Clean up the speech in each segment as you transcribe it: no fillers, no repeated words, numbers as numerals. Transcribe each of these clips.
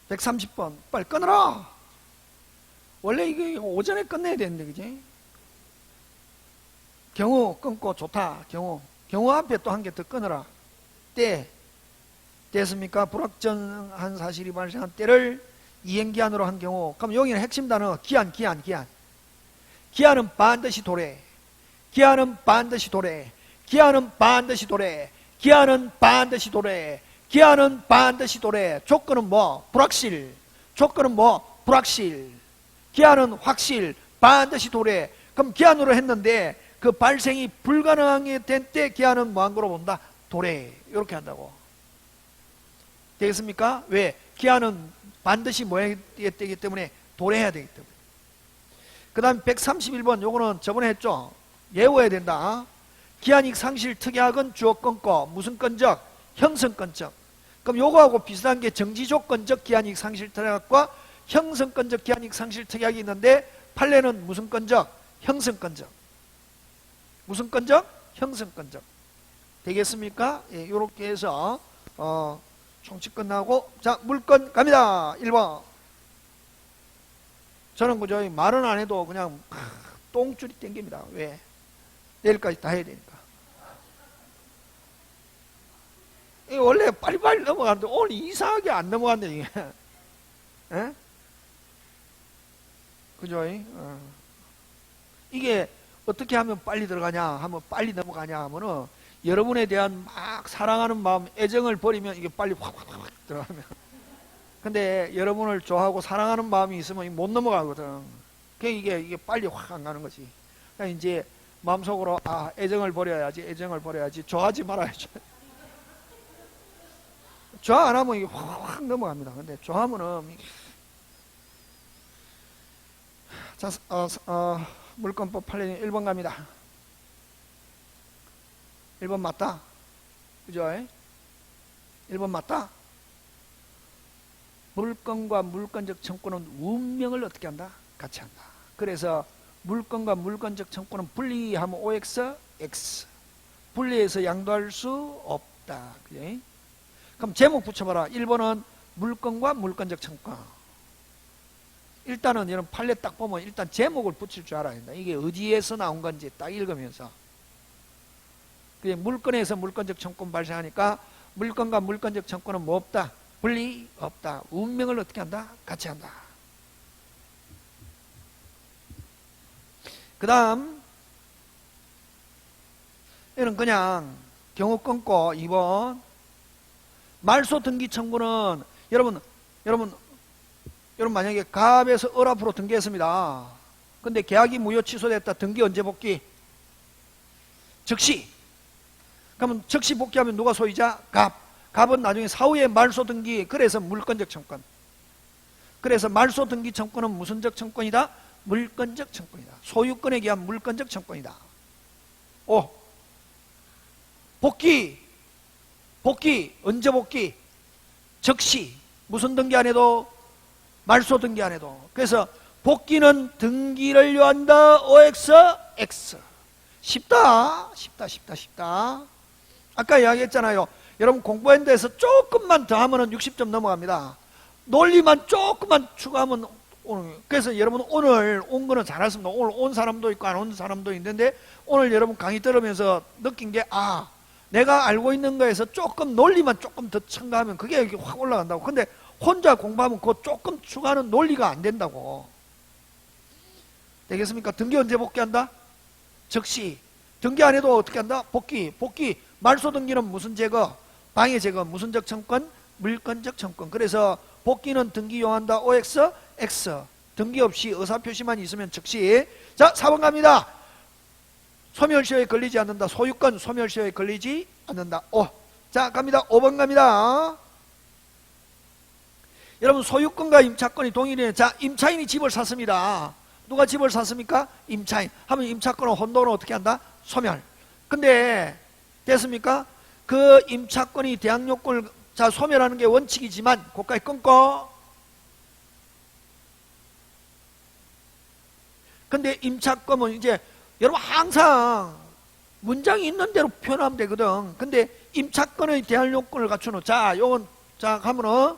130번 빨리 끊어라. 원래 이게 오전에 끝내야 되는데, 그지? 경우 끊고 좋다. 경우 앞에 또 한 개 더 끊어라. 때 됐습니까? 불확정한 사실이 발생한 때를 이행기한으로 한 경우. 그럼 여기는 핵심 단어 기한. 기한은 반드시 도래. 기한은 반드시 도래. 기한은 반드시 도래. 기한은 반드시 도래. 기한은 반드시 도래. 조건은 뭐? 불확실. 조건은 뭐? 불확실. 기한은 확실. 반드시 도래. 그럼 기한으로 했는데 그 발생이 불가능하게 된 때 기한은 뭐한 거로 본다? 도래. 이렇게 한다고. 되겠습니까? 왜? 기한은 반드시 뭐 해야 되기 때문에 도래해야 되기 때문에. 그 다음 131번 요거는 저번에 했죠. 외워야 된다. 기한이익 상실 특약은 주어 끊고 무슨 건적? 형성 건적. 그럼 요거하고 비슷한 게 정지조건적 기한이익 상실 특약과 형성 건적 기한이익 상실 특약이 있는데 판례는 무슨 건적? 형성 건적. 무슨 건적? 형성 건적. 되겠습니까? 예, 요렇게 해서 총칙 끝나고 자 물건 갑니다. 1번. 저는 그저 말은 안 해도 그냥 똥줄이 땡깁니다. 왜? 내일까지 다 해야 되니까. 이게 원래 빨리빨리 넘어가는데 오늘 이상하게 안 넘어간다 이게. 에? 그죠? 이게 어떻게 하면 빨리 들어가냐 하면 빨리 넘어가냐 하면은 여러분에 대한 막 사랑하는 마음 애정을 버리면 이게 빨리 확 들어가면, 근데 여러분을 좋아하고 사랑하는 마음이 있으면 못 넘어가거든. 그러니까 이게 빨리 확 안 가는 거지. 그러니까 이제 마음속으로 애정을 버려야지 좋아하지 말아야지. 좋아 안 하면 이게 확 넘어갑니다. 근데 좋아하면은 자 물건법 판례 1번 갑니다. 1번 맞다. 그죠? 1번 맞다. 물건과 물건적 청구는 운명을 어떻게 한다? 같이 한다. 그래서 물건과 물건적 청구는 분리하면 OX, X. 분리해서 양도할 수 없다. 그죠? 그럼 제목 붙여봐라. 1번은 물건과 물건적 청구. 일단은 여러분 판례 딱 보면 일단 제목을 붙일 줄 알아야 된다. 이게 어디에서 나온 건지 딱 읽으면서. 물건에서 물건적 청구는 발생하니까 물건과 물건적 청구는 뭐 없다? 분리 없다. 운명을 어떻게 한다? 같이 한다. 그 다음 이는 그냥 경우 끊고 2번 말소 등기 청구는 여러분 만약에 갑에서 을 앞으로 등기했습니다. 근데 계약이 무효 취소됐다. 등기 언제 복귀? 즉시. 그러면 즉시 복귀하면 누가 소유자? 갑은 나중에 사후에 말소 등기. 그래서 물건적 청권. 그래서 말소 등기 청권은 무슨적 청권이다? 물건적 청권이다. 소유권에 의한 물건적 청권이다. 복귀 언제 복귀? 즉시. 무슨 등기 안 해도? 말소 등기 안 해도. 그래서 복귀는 등기를 요한다. OX, X. 쉽다. 아까 이야기했잖아요. 여러분 공부한 데서 조금만 더 하면 60점 넘어갑니다. 논리만 조금만 추가하면 오늘. 그래서 여러분 오늘 온 거는 잘했습니다. 오늘 온 사람도 있고 안 온 사람도 있는데 오늘 여러분 강의 들으면서 느낀 게 내가 알고 있는 거에서 조금 논리만 조금 더 첨가하면 그게 이렇게 확 올라간다고. 근데 혼자 공부하면 그 조금 추가하는 논리가 안 된다고. 되겠습니까? 등기 언제 복귀한다? 즉시. 등기 안 해도 어떻게 한다? 복귀. 말소 등기는 무슨 제거? 방해 제거. 무슨적 청권? 물건적 청권. 그래서 복귀는 등기 요한다. OX, X. 등기 없이 의사표시만 있으면 즉시. 자, 4번 갑니다. 소멸시효에 걸리지 않는다. 소유권 소멸시효에 걸리지 않는다. 자, 갑니다. 5번 갑니다. 여러분 소유권과 임차권이 동일해. 자, 임차인이 집을 샀습니다. 누가 집을 샀습니까? 임차인. 하면 임차권은 혼동은 어떻게 한다? 소멸. 근데 됐습니까? 그 임차권이 대항요건을 소멸하는 게 원칙이지만 고가에 끊고. 근데 임차권은 이제 여러분 항상 문장이 있는 대로 표현하면 되거든. 근데 임차권의 대항요건을 갖추는 요건 하면은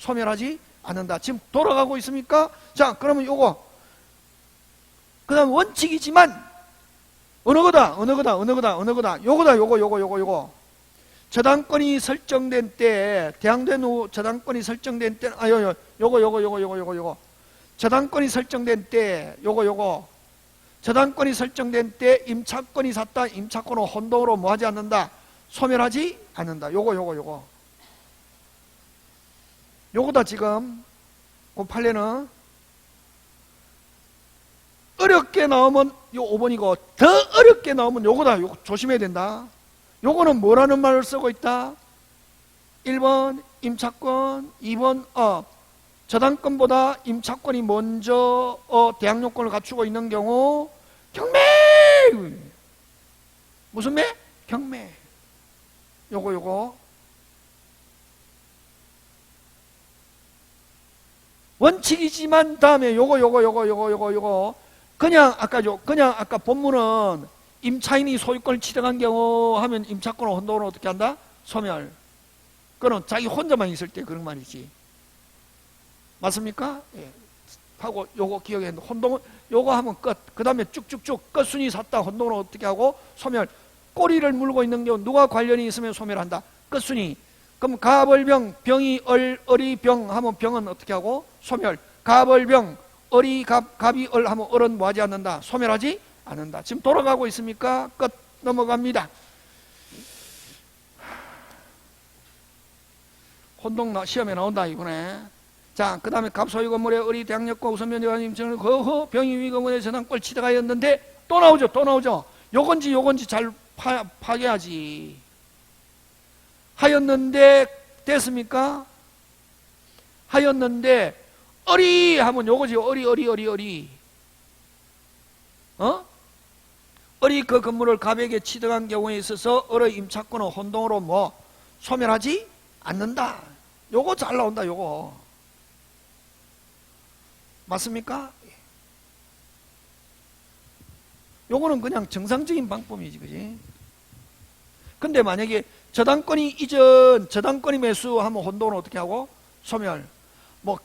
소멸하지 않는다. 지금 돌아가고 있습니까? 자, 그러면 요거 그 다음 원칙이지만 어느 거다 요거 저당권이 설정된 때, 대항된 후 저당권이 설정된 때, 요거 저당권이 설정된 때, 저당권이 설정된 때 임차권이 샀다. 임차권은 혼동으로 뭐하지 않는다? 소멸하지 않는다. 요거다. 지금 그 판례는 어렵게 나오면 요 5번이고 더 어렵게 나오면 요거다. 요거 조심해야 된다. 요거는 뭐라는 말을 쓰고 있다? 1번 임차권, 2번 저당권보다 임차권이 먼저 대항요건을 갖추고 있는 경우 경매! 무슨 매? 경매. 요거 원칙이지만 다음에 요거 그냥 아까 본문은 임차인이 소유권을 취득한 경우 하면 임차권을 혼동으로 어떻게 한다? 소멸. 그건 자기 혼자만 있을 때 그런 말이지. 맞습니까? 예. 하고 요거 기억했는데 혼동은 요거 하면 끝. 그 다음에 쭉쭉쭉 끝순위 샀다. 혼동으로 어떻게 하고? 소멸. 꼬리를 물고 있는 경우 누가 관련이 있으면 소멸한다. 끝순위. 그럼 가벌병, 병이 얼이 병 하면 병은 어떻게 하고? 소멸. 가벌병, 얼이 갑이 하면 얼은 뭐하지 않는다? 소멸하지 않는다. 지금 돌아가고 있습니까? 끝. 넘어갑니다. 혼동 시험에 나온다 이거네. 자, 그 다음에 갑소유 건물에 을이 대항력과 우선면제가 임청을 거허 병이 위건물에 전환권 취득하였는데 또 나오죠. 요건지 잘 파괴하지. 하였는데 됐습니까? 하였는데 을이 하면 요거지. 을이 을이 그 건물을 갑에게 취득한 경우에 있어서 을의 임차권은 혼동으로 뭐 소멸하지 않는다. 요거 잘 나온다. 요거 맞습니까? 요거는 그냥 정상적인 방법이지, 그지? 근데 만약에 저당권이 저당권이 매수하면 혼동은 어떻게 하고? 소멸. 뭐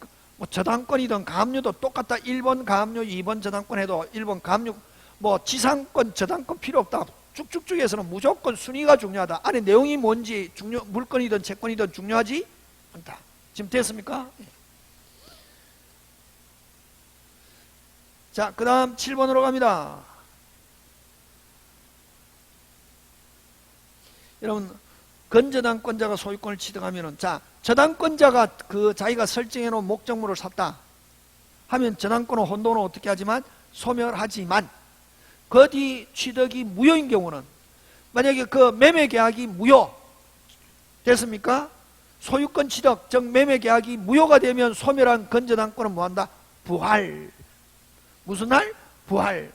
저당권이든 가압류도 똑같다. 1번 가압류, 2번 저당권 해도 1번 가압류, 뭐 지상권, 저당권 필요 없다. 쭉쭉쭉에서는 무조건 순위가 중요하다. 안에 내용이 뭔지 물건이든 채권이든 중요하지 않다. 지금 됐습니까? 자, 그 다음 7번으로 갑니다. 여러분, 건저당권자가 소유권을 취득하면은, 자, 저당권자가 그 자기가 설정해 놓은 목적물을 샀다 하면 저당권은 혼동은 어떻게 하지만 소멸하지만 그 뒤 취득이 무효인 경우는, 만약에 그 매매 계약이 무효 됐습니까? 소유권 취득, 즉 매매 계약이 무효가 되면 소멸한 건저당권은 뭐한다? 부활. 무슨 날? 부활.